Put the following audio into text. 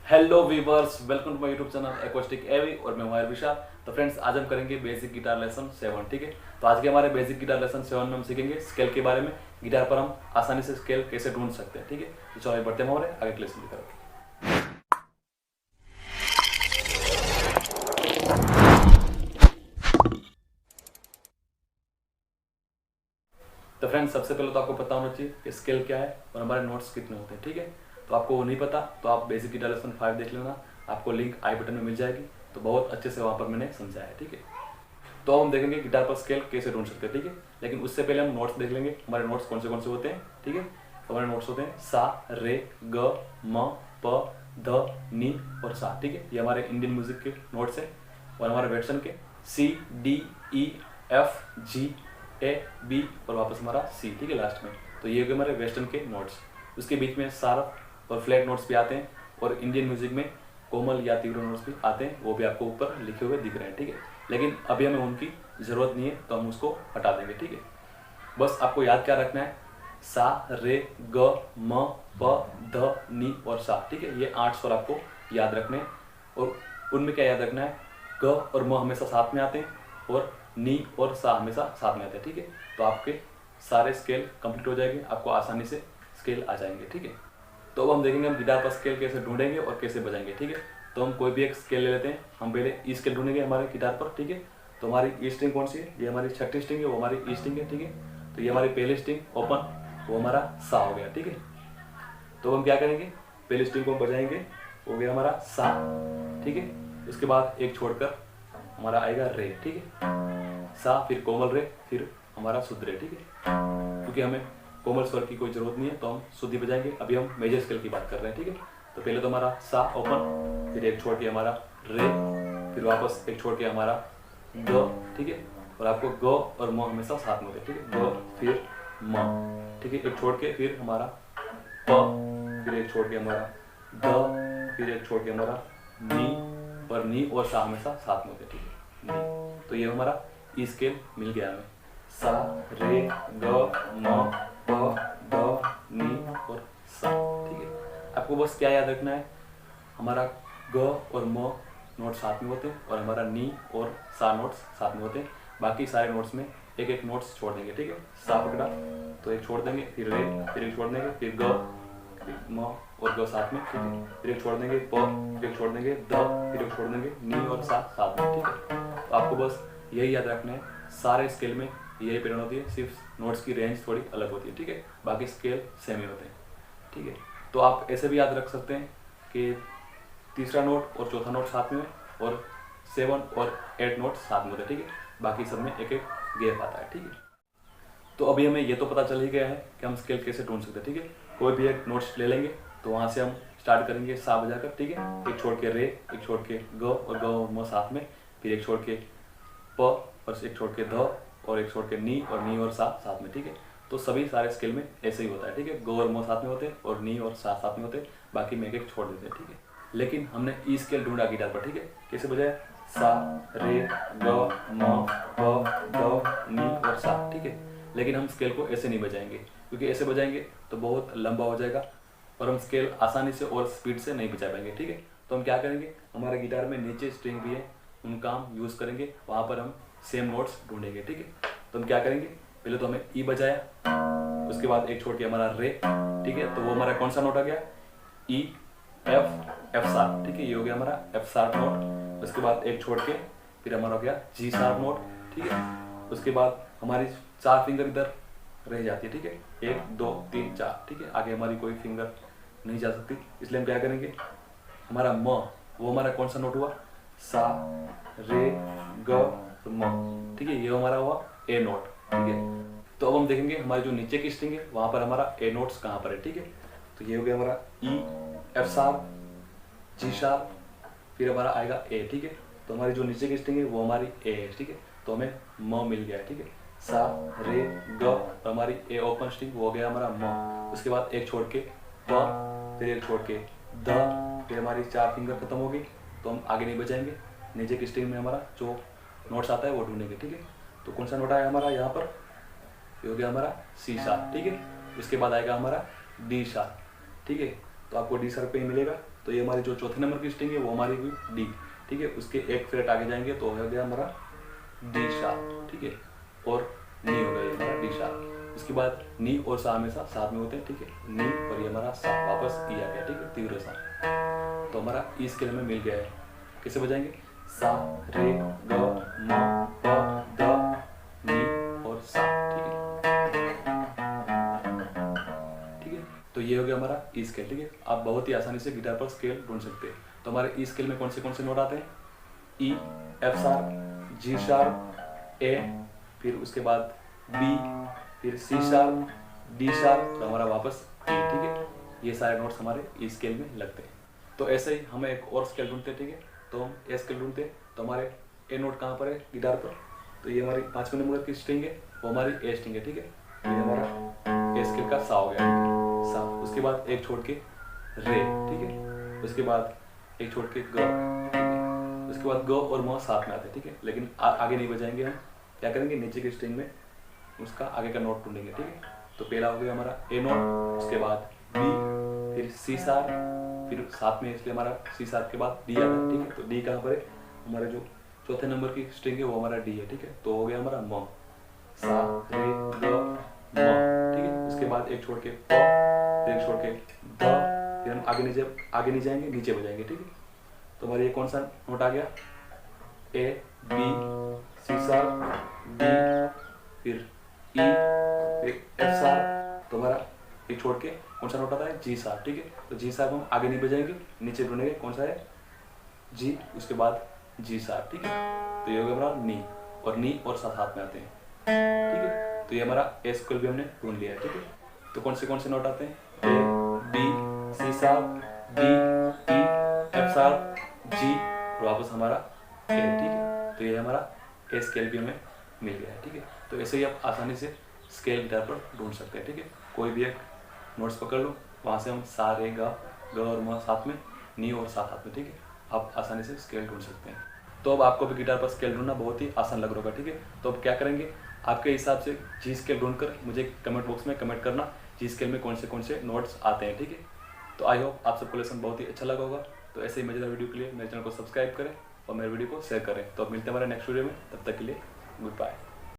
Hello viewers, welcome to my YouTube channel acoustic AV और मैं हूं विशाल। तो फ्रेंड्स, आज हम करेंगे बेसिक गिटार लेसन 7। ठीक है। तो आज के हमारे बेसिक गिटार लेसन 7 में हम सीखेंगे स्केल के बारे में। गिटार पर हम आसानी से स्केल कैसे ढूंढ सकते हैं। ठीक है। तो चलो बढ़ते हैं हमारे आगे के लेसन की तरफ। तो फ्रेंड्स, सबसे पहले तो आपको पता होना चाहिए कि स्केल क्या है और हमारे नोट्स कितने होते हैं। ठीक है। तो आपको वो नहीं पता तो आप बेसिक गिटार लेसन 5 देख लेना, आपको लिंक आई बटन में मिल जाएगी। तो बहुत अच्छे से वहाँ पर मैंने समझाया है। ठीक है। तो अब हम देखेंगे गिटार पर स्केल कैसे ढूंढ सकते हैं। ठीक है। लेकिन उससे पहले हम नोट्स देख लेंगे, हमारे नोट्स कौन से होते हैं। ठीक है। तो हमारे नोट्स होते हैं सा, रे, ग, म, प, ध, नी और सा। ठीक है। ये हमारे इंडियन म्यूजिक के नोट्स हैं। और हमारे वेस्टर्न के सी, डी, ई, एफ, जी, ए, बी और वापस हमारा सी। ठीक है लास्ट में। तो ये हो गए हमारे वेस्टर्न के नोट्स। उसके बीच में शार्प और फ्लैट नोट्स भी आते हैं और इंडियन म्यूजिक में कोमल या तीव्र नोट्स भी आते हैं, वो भी आपको ऊपर लिखे हुए दिख रहे हैं। ठीक है। लेकिन अभी हमें उनकी जरूरत नहीं है तो हम उसको हटा देंगे। ठीक है। बस आपको याद क्या रखना है, सा, रे, ग, म, प, ध, नी और सा। ठीक है। ये 8 स्वर आपको याद रखने हैं। और उनमें क्या याद रखना है, ग और म हमेशा साथ में आते हैं और नी और सा हमेशा साथ में आते हैं। ठीक है। तो आपके सारे स्केल कंप्लीट हो जाएंगे, आपको आसानी से स्केल आ जाएंगे। ठीक है। तो अब हम देखेंगे हम गिटार पर स्केल कैसे ढूंढेंगे और कैसे बजाएंगे। ठीक है। तो हम कोई भी एक स्केल ले लेते हैं। हम पहले ई स्केल ढूंढेंगे हमारे गिटार पर। ठीक है। तो हमारी ई स्ट्रिंग कौन सी है, ये हमारी छठी स्ट्रिंग है, वो हमारी ई स्ट्रिंग है। ठीक है। तो ये हमारी पहली स्ट्रिंग ओपन, वो हमारा सा हो गया। ठीक है। तो हम क्या करेंगे, पहली स्ट्रिंग को बजाएंगे, वो गया हमारा सा। ठीक है। उसके बाद एक छोड़कर हमारा आएगा रे। ठीक है। सा, फिर कोमल रे, फिर हमारा शुद्ध रे। ठीक है। क्योंकि हमें कोमल स्वर की कोई जरूरत नहीं है तो हम शुद्धि बजाएंगे। अभी हम मेजर स्केल की बात कर रहे हैं। ठीक है। तो पहले तो हमारा सा ओपन, फिर एक छोड़ के हमारा रे, फिर वापस एक छोड़ के हमारा ग। ठीक है। और आपको ग और म हमेशा साथ में होते हैं। ठीक है। ग फिर म। ठीक है। एक छोड़ के फिर हमारा प, फिर एक छोड़ के हमारा द, फिर एक छोड़ के हमारा नी, और नी और सा हमेशा साथ में होते हैं। ठीक है। नी। तो ये हमारा ई स्केल मिल गया हमें, सा, रे, ग, म, प, द, नी और सा। ठीक है। आपको बस क्या याद रखना है, हमारा ग और म नोट साथ में होते हैं और हमारा नी और सा नोट्स साथ में होते हैं। बाकी सारे नोट्स में एक एक नोट्स छोड़ देंगे। ठीक है। सा पकड़ा तो एक छोड़ देंगे, फिर रे, फिर एक छोड़ देंगे, फिर ग, फिर म और ग साथ में। ठीक है। फिर एक छोड़ देंगे प, फिर एक छोड़ देंगे द, फिर एक छोड़ देंगे नी और सा साथ में। ठीक है। तो आपको बस यही याद रखना है, सारे स्केल में यही पैटर्न होती है, सिर्फ नोट्स की रेंज थोड़ी अलग होती है। ठीक है। बाकी स्केल सेम ही होते हैं। ठीक है। तो आप ऐसे भी याद रख सकते हैं कि तीसरा नोट और चौथा नोट साथ में और 7 और 8 नोट साथ में होते हैं। ठीक है। बाकी सब में एक एक गैप आता है। ठीक है। तो अभी हमें ये तो पता चल ही गया है कि हम स्केल कैसे ढूंढ सकते हैं। ठीक है। कोई भी एक नोट्स ले लेंगे तो वहाँ से हम स्टार्ट करेंगे सा बजाकर। ठीक है। एक छोड़ के रे, एक छोड़ के ग और म साथ में, फिर एक छोड़ के प और एक छोड़ के ध और एक छोड़ के नी और नी और सा साथ में। ठीक है। तो सभी सारे स्केल में ऐसे ही होता है। ठीक है। ग और म साथ में होते हैं और नी और सा साथ में होते हैं, बाकी में एक एक छोड़ देते हैं। ठीक है। लेकिन हमने ई स्केल ढूंढा गिटार पर। ठीक है। कैसे बजाया, सा, रे, ग, म, प, द, नी और सा। ठीक है। लेकिन हम स्केल को ऐसे नहीं बजाएंगे, क्योंकि ऐसे बजाएंगे तो बहुत लंबा हो जाएगा और हम स्केल आसानी से और स्पीड से नहीं बजा पाएंगे। ठीक है। तो हम क्या करेंगे, हमारे गिटार में नीचे स्ट्रिंग भी है, उनका हम यूज़ करेंगे, वहाँ पर हम सेम नोट्स ढूंढेंगे। ठीक है। तो हम क्या करेंगे, पहले तो हमें ई बजाया, उसके बाद एक छोड़ के हमारा रे। ठीक है। तो वो हमारा कौन सा नोट आ गया, ई, एफ, एफ शार्प। ठीक है। ये हो गया हमारा एफ शार्प नोट। उसके बाद एक छोड़ के फिर हमारा हो गया जी शार्प नोट। ठीक है। उसके बाद हमारी 4 फिंगर इधर रह जाती है। ठीक है। 1 2 3 4। ठीक है। आगे हमारी कोई फिंगर नहीं जा सकती, इसलिए हम क्या करेंगे, हमारा म, वो हमारा कौन सा नोट हुआ, सा, रे, ग, म। ठीक है। ये हमारा हुआ ए नोट। ठीक है। तो अब हम देखेंगे हमारी जो नीचे की स्ट्रिंग है वहां पर हमारा ए नोट्स कहाँ पर है। ठीक है। तो ये हो गया हमारा ई, एफ शार्प, जी शार्प, फिर हमारा आएगा ए। ठीक है। तो हमारी जो नीचे की स्ट्रिंग है वो हमारी ए है। ठीक है। तो हमें म मिल गया है। ठीक है। सा, रे, ग और हमारी ए ओपन स्ट्रिंग वो हो गया हमारा म। उसके बाद एक छोड़ के प, फिर एक छोड़ के द, फिर हमारी 4 फिंगर खत्म हो गई, तो हम आगे नहीं बजाएंगे। नीचे की स्ट्रिंग में हमारा जो नोट्स आता है वो ढूंढेंगे। ठीक है। तो कौन सा नोट आया हमारा यहाँ पर, ये हो गया हमारा सी शार्प। ठीक है। उसके बाद आएगा हमारा डी शार्प। ठीक है। तो आपको डी शार्प पे ही मिलेगा, तो ये हमारी जो चौथे नंबर की स्ट्रिंग है वो हमारी हुई डी, ठीक है। उसके एक फ्रेट आगे जाएंगे तो हो गया हमारा डी शार्प, ठीक है, और नी हो गया ये हमारा डी शार्प। उसके बाद नी और सा हमेशा साथ में होते हैं, ठीक है, नी और ये हमारा सा, वापस ई आ गया, ठीक है, तीव्र सा। तो हमारा ई स्केल में मिल गया है। कैसे बजाएंगे? सा रे ग म प द नी और सा, ठीक है, ठीक है। तो ये हो गया हमारा ई स्केल, ठीक है। आप बहुत ही आसानी से गिटार पर स्केल ढूंढ सकते हैं। तो हमारे ई स्केल में कौन से नोट आते हैं? ई, एफ शार्प, जी शार्प, ए, फिर उसके बाद बी, फिर सी शार्प, डी शार्प, तो हमारा वापस ई, ठीक है। ये सारे नोट्स हमारे ई स्केल में लगते हैं। तो ऐसे ही हमें एक और स्केल ढूंढते हैं, ठीक है। तो हम ए स्केल ढूंढते हैं, तो हमारे ए नोट कहाँ पर है गिटार पर? तो ये हमारी 5वें नंबर की स्ट्रिंग है, वो हमारी ए स्ट्रिंग है, ठीक है। तो ये हमारा ए स्केल का सा हो गया, ठीक है, सा। उसके बाद एक छोड़ के रे, ठीक है। उसके बाद एक छोड़ के ग, ठीक है। उसके बाद ग और म साथ में आते हैं, ठीक है। लेकिन आगे नहीं बजाएंगे, हम क्या करेंगे? नीचे की स्ट्रिंग में उसका आगे का नोट ढूंढेंगे, ठीक है। तो पहला हो गया हमारा ए नोट, उसके बाद बी, फिर सी शार्प, फिर साथ में इसलिए हमारा सी शार्प के बाद डी आता है, ठीक है। तो डी कहाँ पर है? हमारे जो चौथे नंबर की स्ट्रिंग है वो हमारा डी है, ठीक है। तो हो गया हमारा म, सा रे ग म, ठीक है। उसके बाद एक छोड़ के प, फिर एक छोड़ के द, फिर हम आगे नहीं जाएंगे, नीचे बजाएंगे, ठीक है। तो हमारे ये कौन सा नोट आ गया? ए, बी, सी शार्प, डी, फिर ई, फिर एफ शार्प। तो हमारा एक छोड़ के कौन सा नोट आता है? जी शार्प, ठीक है। तो जी शार्प हम आगे नहीं बजाएंगे, नीचे ढूंढेंगे कौन सा है? जी, उसके बाद जी शार्प, ठीक है। तो ये हो गया हमारा नी, और नी और सा साथ में आते हैं, ठीक है। तो ये हमारा ए स्केल भी हमने ढूंढ लिया है, ठीक है। तो कौन से नोट आते हैं? ए, बी, सी शार्प, डी, ई, एफ शार्प, जी, और वापस हमारा ए, ठीक है। तो ये हमारा ए स्केल भी हमें मिल गया है, ठीक है। तो ऐसे ही आप आसानी से स्केल गिटार पर ढूंढ सकते हैं, ठीक है। कोई भी एक नोट्स पकड़ लो, वहाँ से हम सा रे ग और म साथ में, नी और सा साथ में, ठीक है। आप आसानी से स्केल ढूंढ सकते हैं। तो अब आपको भी गिटार पर स्केल ढूंढना बहुत ही आसान लग रहा होगा, ठीक है। तो अब क्या करेंगे? आपके हिसाब से जी स्केल ढूंढकर मुझे कमेंट बॉक्स में कमेंट करना जी स्केल में कौन से नोट्स आते हैं, ठीक है। तो आई होप आप सबको लेसन बहुत ही अच्छा लगा होगा। तो ऐसे ही मजेदार वीडियो के लिए मेरे चैनल को सब्सक्राइब करें और मेरे वीडियो को शेयर करें। तो अब मिलते हैं हमारे नेक्स्ट वीडियो में, तब तक के लिए गुड बाय।